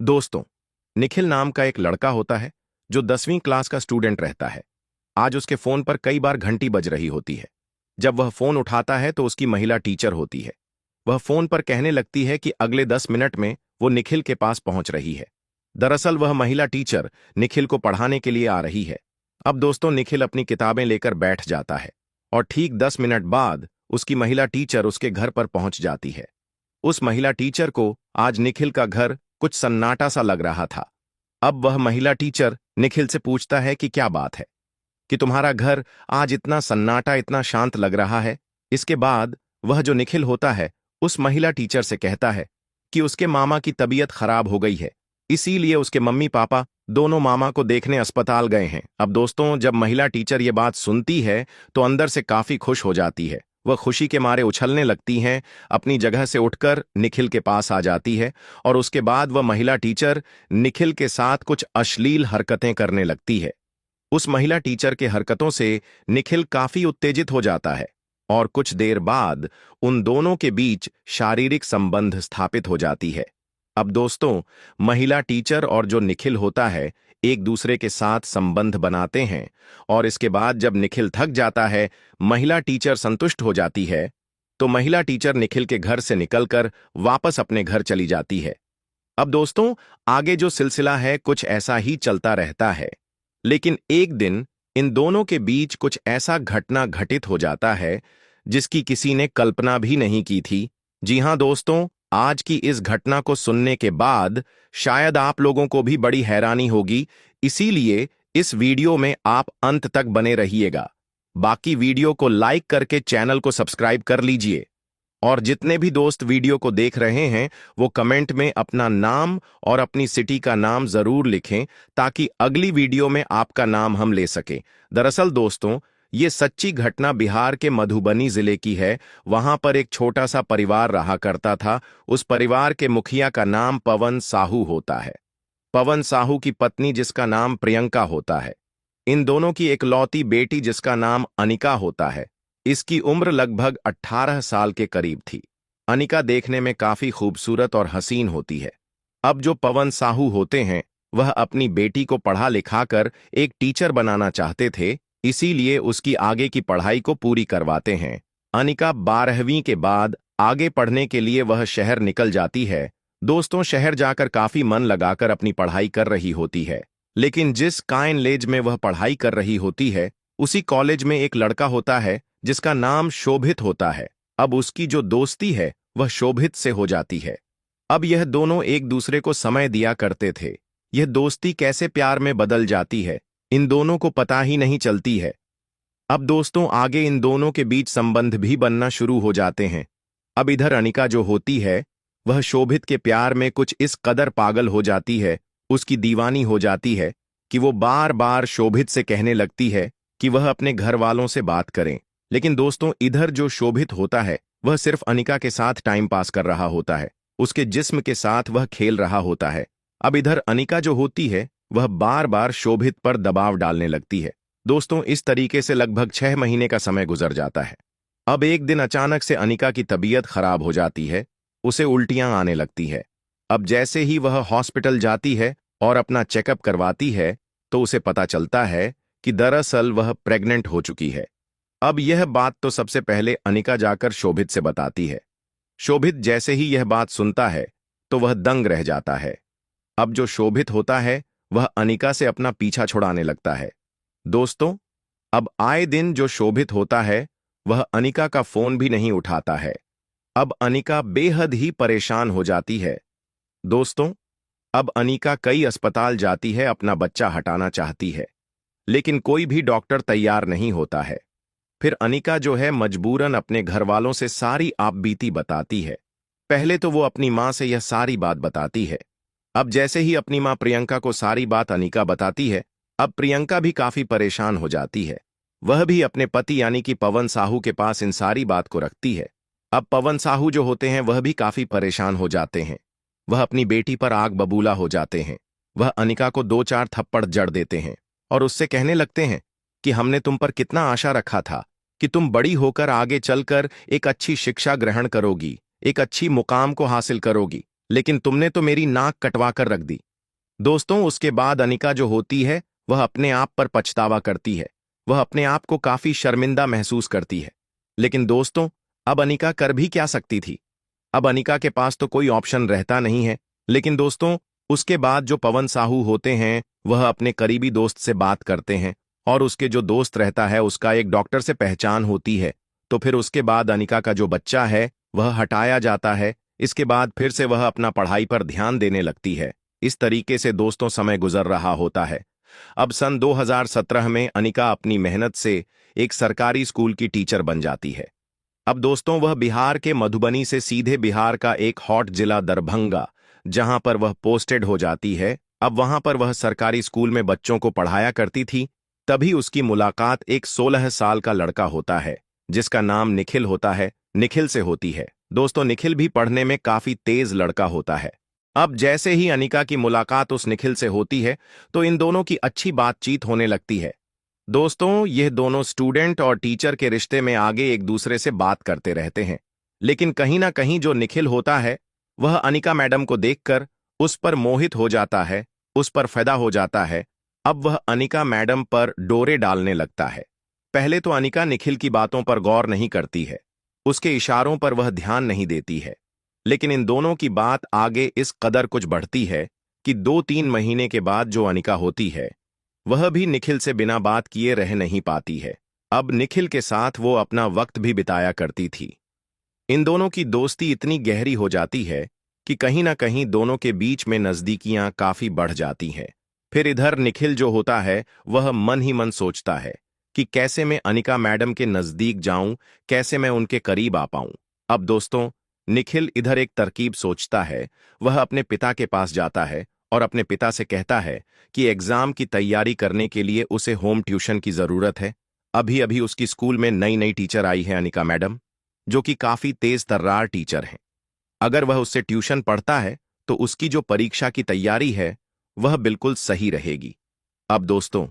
दोस्तों, निखिल नाम का एक लड़का होता है जो 10वीं क्लास का स्टूडेंट रहता है। आज उसके फोन पर कई बार घंटी बज रही होती है। जब वह फोन उठाता है तो उसकी महिला टीचर होती है। वह फोन पर कहने लगती है कि अगले 10 मिनट में वो निखिल के पास पहुंच रही है। दरअसल वह महिला टीचर निखिल को पढ़ाने के लिए आ रही है। अब दोस्तों, निखिल अपनी किताबें लेकर बैठ जाता है और ठीक 10 मिनट बाद उसकी महिला टीचर उसके घर पर पहुंच जाती है। उस महिला टीचर को आज निखिल का घर कुछ सन्नाटा सा लग रहा था। अब वह महिला टीचर निखिल से पूछता है कि क्या बात है कि तुम्हारा घर आज इतना सन्नाटा, इतना शांत लग रहा है। इसके बाद वह जो निखिल होता है उस महिला टीचर से कहता है कि उसके मामा की तबीयत खराब हो गई है, इसीलिए उसके मम्मी पापा दोनों मामा को देखने अस्पताल गए हैं। अब दोस्तों, जब महिला टीचर ये बात सुनती है तो अंदर से काफी खुश हो जाती है। वह खुशी के मारे उछलने लगती हैं, अपनी जगह से उठकर निखिल के पास आ जाती है और उसके बाद वह महिला टीचर निखिल के साथ कुछ अश्लील हरकतें करने लगती है। उस महिला टीचर के हरकतों से निखिल काफी उत्तेजित हो जाता है और कुछ देर बाद उन दोनों के बीच शारीरिक संबंध स्थापित हो जाती है। अब दोस्तों, महिला टीचर और जो निखिल होता है एक दूसरे के साथ संबंध बनाते हैं और इसके बाद जब निखिल थक जाता है, महिला टीचर संतुष्ट हो जाती है, तो महिला टीचर निखिल के घर से निकलकर वापस अपने घर चली जाती है। अब दोस्तों, आगे जो सिलसिला है कुछ ऐसा ही चलता रहता है। लेकिन एक दिन इन दोनों के बीच कुछ ऐसा घटना घटित हो जाता है जिसकी किसी ने कल्पना भी नहीं की थी। जी हां दोस्तों, आज की इस घटना को सुनने के बाद शायद आप लोगों को भी बड़ी हैरानी होगी, इसीलिए इस वीडियो में आप अंत तक बने रहिएगा। बाकी वीडियो को लाइक करके चैनल को सब्सक्राइब कर लीजिए और जितने भी दोस्त वीडियो को देख रहे हैं वो कमेंट में अपना नाम और अपनी सिटी का नाम जरूर लिखें ताकि अगली वीडियो में आपका नाम हम ले सकें। दरअसल दोस्तों, ये सच्ची घटना बिहार के मधुबनी जिले की है। वहां पर एक छोटा सा परिवार रहा करता था। उस परिवार के मुखिया का नाम पवन साहू होता है। पवन साहू की पत्नी जिसका नाम प्रियंका होता है। इन दोनों की इकलौती बेटी जिसका नाम अनिका होता है। इसकी उम्र लगभग 18 साल के करीब थी। अनिका देखने में काफी खूबसूरत और हसीन होती है। अब जो पवन साहू होते हैं वह अपनी बेटी को पढ़ा लिखाकर एक टीचर बनाना चाहते थे, इसीलिए उसकी आगे की पढ़ाई को पूरी करवाते हैं। अनिका 12वीं के बाद आगे पढ़ने के लिए वह शहर निकल जाती है। दोस्तों, शहर जाकर काफी मन लगाकर अपनी पढ़ाई कर रही होती है। लेकिन जिस कॉलेज में वह पढ़ाई कर रही होती है उसी कॉलेज में एक लड़का होता है जिसका नाम शोभित होता है। अब उसकी जो दोस्ती है वह शोभित से हो जाती है। अब यह दोनों एक दूसरे को समय दिया करते थे। यह दोस्ती कैसे प्यार में बदल जाती है इन दोनों को पता ही नहीं चलती है। अब दोस्तों, आगे इन दोनों के बीच संबंध भी बनना शुरू हो जाते हैं। अब इधर अनिका जो होती है वह शोभित के प्यार में कुछ इस कदर पागल हो जाती है, उसकी दीवानी हो जाती है कि वो बार बार शोभित से कहने लगती है कि वह अपने घर वालों से बात करें। लेकिन दोस्तों, इधर जो शोभित होता है वह सिर्फ अनिका के साथ टाइम पास कर रहा होता है, उसके जिस्म के साथ वह खेल रहा होता है। अब इधर अनिका जो होती है वह बार बार शोभित पर दबाव डालने लगती है। दोस्तों, इस तरीके से लगभग 6 महीने का समय गुजर जाता है। अब एक दिन अचानक से अनिका की तबीयत खराब हो जाती है, उसे उल्टियां आने लगती है। अब जैसे ही वह हॉस्पिटल जाती है और अपना चेकअप करवाती है तो उसे पता चलता है कि दरअसल वह प्रेग्नेंट हो चुकी है। अब यह बात तो सबसे पहले अनिका जाकर शोभित से बताती है। शोभित जैसे ही यह बात सुनता है तो वह दंग रह जाता है। अब जो शोभित होता है वह अनिका से अपना पीछा छुड़ाने लगता है। दोस्तों, अब आए दिन जो शोभित होता है वह अनिका का फोन भी नहीं उठाता है। अब अनिका बेहद ही परेशान हो जाती है। दोस्तों, अब अनिका कई अस्पताल जाती है, अपना बच्चा हटाना चाहती है, लेकिन कोई भी डॉक्टर तैयार नहीं होता है। फिर अनिका जो है मजबूरन अपने घर वालों से सारी आपबीती बताती है। पहले तो वो अपनी मां से यह सारी बात बताती है। अब जैसे ही अपनी मां प्रियंका को सारी बात अनिका बताती है, अब प्रियंका भी काफी परेशान हो जाती है। वह भी अपने पति यानी कि पवन साहू के पास इन सारी बात को रखती है। अब पवन साहू जो होते हैं वह भी काफी परेशान हो जाते हैं। वह अपनी बेटी पर आग बबूला हो जाते हैं। वह अनिका को 2-4 थप्पड़ जड़ देते हैं और उससे कहने लगते हैं कि हमने तुम पर कितना आशा रखा था कि तुम बड़ी होकर आगे चलकर एक अच्छी शिक्षा ग्रहण करोगी, एक अच्छी मुकाम को हासिल करोगी, लेकिन तुमने तो मेरी नाक कटवा कर रख दी। दोस्तों, उसके बाद अनिका जो होती है वह अपने आप पर पछतावा करती है। वह अपने आप को काफी शर्मिंदा महसूस करती है। लेकिन दोस्तों, अब अनिका कर भी क्या सकती थी। अब अनिका के पास तो कोई ऑप्शन रहता नहीं है। लेकिन दोस्तों, उसके बाद जो पवन साहू होते हैं वह अपने करीबी दोस्त से बात करते हैं और उसके जो दोस्त रहता है उसका एक डॉक्टर से पहचान होती है। तो फिर उसके बाद अनिका का जो बच्चा है वह हटाया जाता है। इसके बाद फिर से वह अपना पढ़ाई पर ध्यान देने लगती है। इस तरीके से दोस्तों समय गुजर रहा होता है। अब सन 2017 में अनिका अपनी मेहनत से एक सरकारी स्कूल की टीचर बन जाती है। अब दोस्तों, वह बिहार के मधुबनी से सीधे बिहार का एक हॉट जिला दरभंगा, जहां पर वह पोस्टेड हो जाती है। अब वहां पर वह सरकारी स्कूल में बच्चों को पढ़ाया करती थी। तभी उसकी मुलाकात एक 16 साल का लड़का होता है जिसका नाम निखिल होता है। निखिल से होती है। दोस्तों, निखिल भी पढ़ने में काफी तेज लड़का होता है। अब जैसे ही अनिका की मुलाकात उस निखिल से होती है तो इन दोनों की अच्छी बातचीत होने लगती है। दोस्तों, यह दोनों स्टूडेंट और टीचर के रिश्ते में आगे एक दूसरे से बात करते रहते हैं। लेकिन कहीं ना कहीं जो निखिल होता है वह अनिका मैडम को देखकर उस पर मोहित हो जाता है, उस पर फिदा हो जाता है। अब वह अनिका मैडम पर डोरे डालने लगता है। पहले तो अनिका निखिल की बातों पर गौर नहीं करती है, उसके इशारों पर वह ध्यान नहीं देती है। लेकिन इन दोनों की बात आगे इस कदर कुछ बढ़ती है कि 2-3 महीने के बाद जो अनिका होती है वह भी निखिल से बिना बात किए रह नहीं पाती है। अब निखिल के साथ वो अपना वक्त भी बिताया करती थी। इन दोनों की दोस्ती इतनी गहरी हो जाती है कि कहीं ना कहीं दोनों के बीच में नजदीकियां काफी बढ़ जाती हैं। फिर इधर निखिल जो होता है वह मन ही मन सोचता है कि कैसे मैं अनिका मैडम के नजदीक जाऊं, कैसे मैं उनके करीब आ पाऊं। अब दोस्तों, निखिल इधर एक तरकीब सोचता है। वह अपने पिता के पास जाता है और अपने पिता से कहता है कि एग्जाम की तैयारी करने के लिए उसे होम ट्यूशन की जरूरत है। अभी अभी उसकी स्कूल में नई नई टीचर आई है अनिका मैडम, जो कि काफी तेज तर्रार टीचर हैं। अगर वह उससे ट्यूशन पढ़ता है तो उसकी जो परीक्षा की तैयारी है वह बिल्कुल सही रहेगी। अब दोस्तों,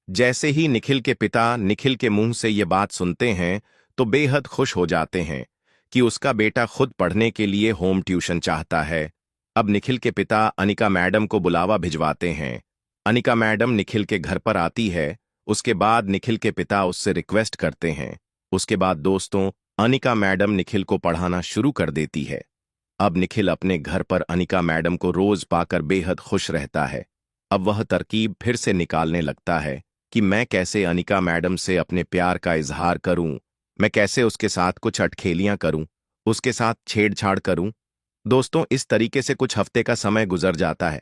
जैसे ही निखिल के पिता निखिल के मुंह से ये बात सुनते हैं तो बेहद खुश हो जाते हैं कि उसका बेटा खुद पढ़ने के लिए होम ट्यूशन चाहता है। अब निखिल के पिता अनिका मैडम को बुलावा भिजवाते हैं। अनिका मैडम निखिल के घर पर आती है। उसके बाद निखिल के पिता उससे रिक्वेस्ट करते हैं। उसके बाद दोस्तों, अनिका मैडम निखिल को पढ़ाना शुरू कर देती है। अब निखिल अपने घर पर अनिका मैडम को रोज पाकर बेहद खुश रहता है। अब वह तरकीब फिर से निकालने लगता है कि मैं कैसे अनिका मैडम से अपने प्यार का इजहार करूं, मैं कैसे उसके साथ कुछ अटखेलियां करूं, उसके साथ छेड़छाड़ करूं। दोस्तों, इस तरीके से कुछ हफ्ते का समय गुजर जाता है।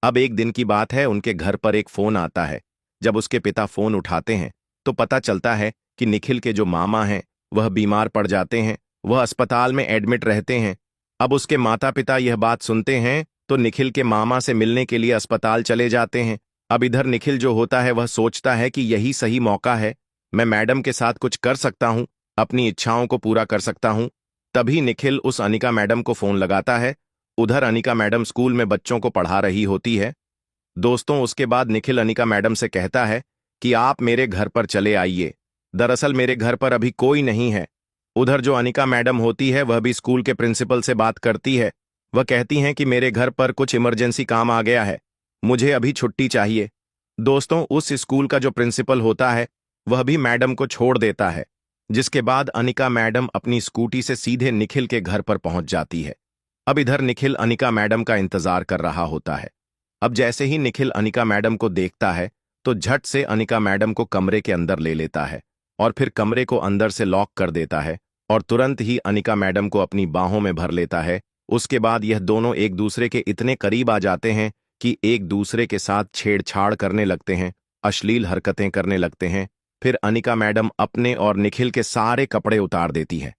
अब एक दिन की बात है, उनके घर पर एक फोन आता है। जब उसके पिता फोन उठाते हैं तो पता चलता है कि निखिल के जो मामा हैं वह बीमार पड़ जाते हैं, वह अस्पताल में एडमिट रहते हैं। अब उसके माता पिता यह बात सुनते हैं तो निखिल के मामा से मिलने के लिए अस्पताल चले जाते हैं। अब इधर निखिल जो होता है वह सोचता है कि यही सही मौका है, मैं मैडम के साथ कुछ कर सकता हूं, अपनी इच्छाओं को पूरा कर सकता हूं। तभी निखिल उस अनिका मैडम को फोन लगाता है। उधर अनिका मैडम स्कूल में बच्चों को पढ़ा रही होती है। दोस्तों, उसके बाद निखिल अनिका मैडम से कहता है कि आप मेरे घर पर चले आइए। दरअसल मेरे घर पर अभी कोई नहीं है। उधर जो अनिका मैडम होती है वह भी स्कूल के प्रिंसिपल से बात करती है। वह कहती हैं कि मेरे घर पर कुछ इमरजेंसी काम आ गया है, मुझे अभी छुट्टी चाहिए। दोस्तों, उस स्कूल का जो प्रिंसिपल होता है वह भी मैडम को छोड़ देता है, जिसके बाद अनिका मैडम अपनी स्कूटी से सीधे निखिल के घर पर पहुंच जाती है। अब इधर निखिल अनिका मैडम का इंतजार कर रहा होता है। अब जैसे ही निखिल अनिका मैडम को देखता है तो झट से अनिका मैडम को कमरे के अंदर ले लेता है और फिर कमरे को अंदर से लॉक कर देता है और तुरंत ही अनिका मैडम को अपनी बाहों में भर लेता है। उसके बाद यह दोनों एक दूसरे के इतने करीब आ जाते हैं कि एक दूसरे के साथ छेड़छाड़ करने लगते हैं, अश्लील हरकतें करने लगते हैं। फिर अनिका मैडम अपने और निखिल के सारे कपड़े उतार देती है।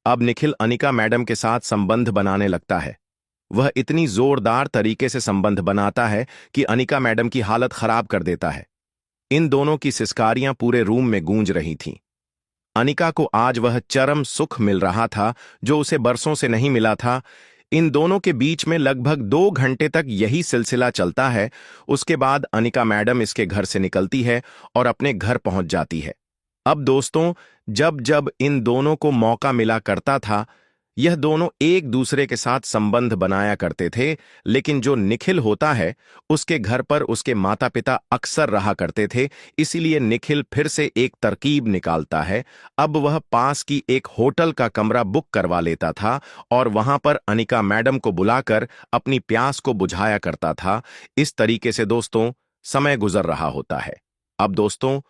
अब निखिल अनिका मैडम के साथ संबंध बनाने लगता है। वह इतनी जोरदार तरीके से संबंध बनाता है कि अनिका मैडम की हालत खराब कर देता है। इन दोनों की सिसकारियां पूरे रूम में गूंज रही थीं। अनिका को आज वह चरम सुख मिल रहा था जो उसे बरसों से नहीं मिला था। इन दोनों के बीच में लगभग 2 घंटे तक यही सिलसिला चलता है। उसके बाद अनिका मैडम इसके घर से निकलती है और अपने घर पहुंच जाती है। अब दोस्तों, जब जब इन दोनों को मौका मिला करता था, यह दोनों एक दूसरे के साथ संबंध बनाया करते थे, लेकिन जो निखिल होता है उसके घर पर उसके माता पिता अक्सर रहा करते थे, इसीलिए निखिल फिर से एक तरकीब निकालता है। अब वह पास की एक होटल का कमरा बुक करवा लेता था और वहां पर अनिका मैडम को बुलाकर अपनी प्यास को बुझाया करता था। इस तरीके से दोस्तों समय गुजर रहा होता है। अब दोस्तों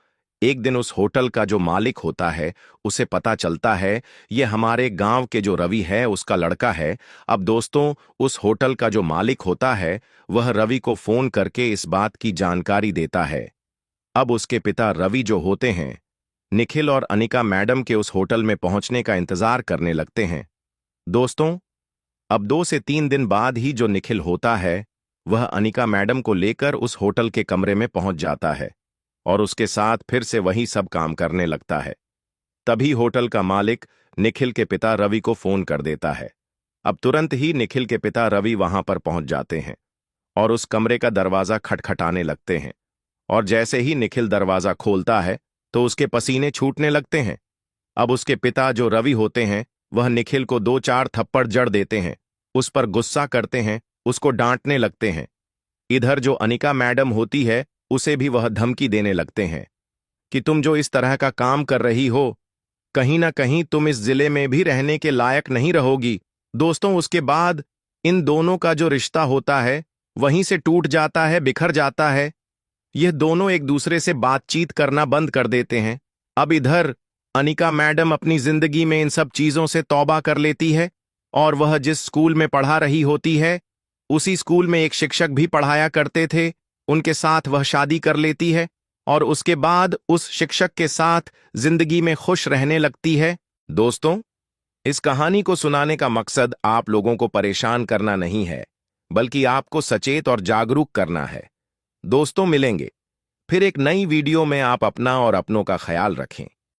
एक दिन उस होटल का जो मालिक होता है उसे पता चलता है ये हमारे गांव के जो रवि है उसका लड़का है। अब दोस्तों उस होटल का जो मालिक होता है वह रवि को फोन करके इस बात की जानकारी देता है। अब उसके पिता रवि जो होते हैं निखिल और अनिका मैडम के उस होटल में पहुंचने का इंतजार करने लगते हैं। दोस्तों अब 2 से 3 दिन बाद ही जो निखिल होता है वह अनिका मैडम को लेकर उस होटल के कमरे में पहुंच जाता है और उसके साथ फिर से वही सब काम करने लगता है। तभी होटल का मालिक निखिल के पिता रवि को फोन कर देता है। अब तुरंत ही निखिल के पिता रवि वहां पर पहुंच जाते हैं और उस कमरे का दरवाजा खटखटाने लगते हैं। और जैसे ही निखिल दरवाजा खोलता है तो उसके पसीने छूटने लगते हैं। अब उसके पिता जो रवि होते हैं वह निखिल को 2-4 थप्पड़ जड़ देते हैं, उस पर गुस्सा करते हैं, उसको डांटने लगते हैं। इधर जो अनिका मैडम होती है उसे भी वह धमकी देने लगते हैं कि तुम जो इस तरह का काम कर रही हो कहीं ना कहीं तुम इस जिले में भी रहने के लायक नहीं रहोगी। दोस्तों उसके बाद इन दोनों का जो रिश्ता होता है वहीं से टूट जाता है, बिखर जाता है। यह दोनों एक दूसरे से बातचीत करना बंद कर देते हैं। अब इधर अनिका मैडम अपनी जिंदगी में इन सब चीजों से तौबा कर लेती है और वह जिस स्कूल में पढ़ा रही होती है उसी स्कूल में एक शिक्षक भी पढ़ाया करते थे, उनके साथ वह शादी कर लेती है और उसके बाद उस शिक्षक के साथ जिंदगी में खुश रहने लगती है। दोस्तों इस कहानी को सुनाने का मकसद आप लोगों को परेशान करना नहीं है, बल्कि आपको सचेत और जागरूक करना है। दोस्तों मिलेंगे फिर एक नई वीडियो में। आप अपना और अपनों का ख्याल रखें।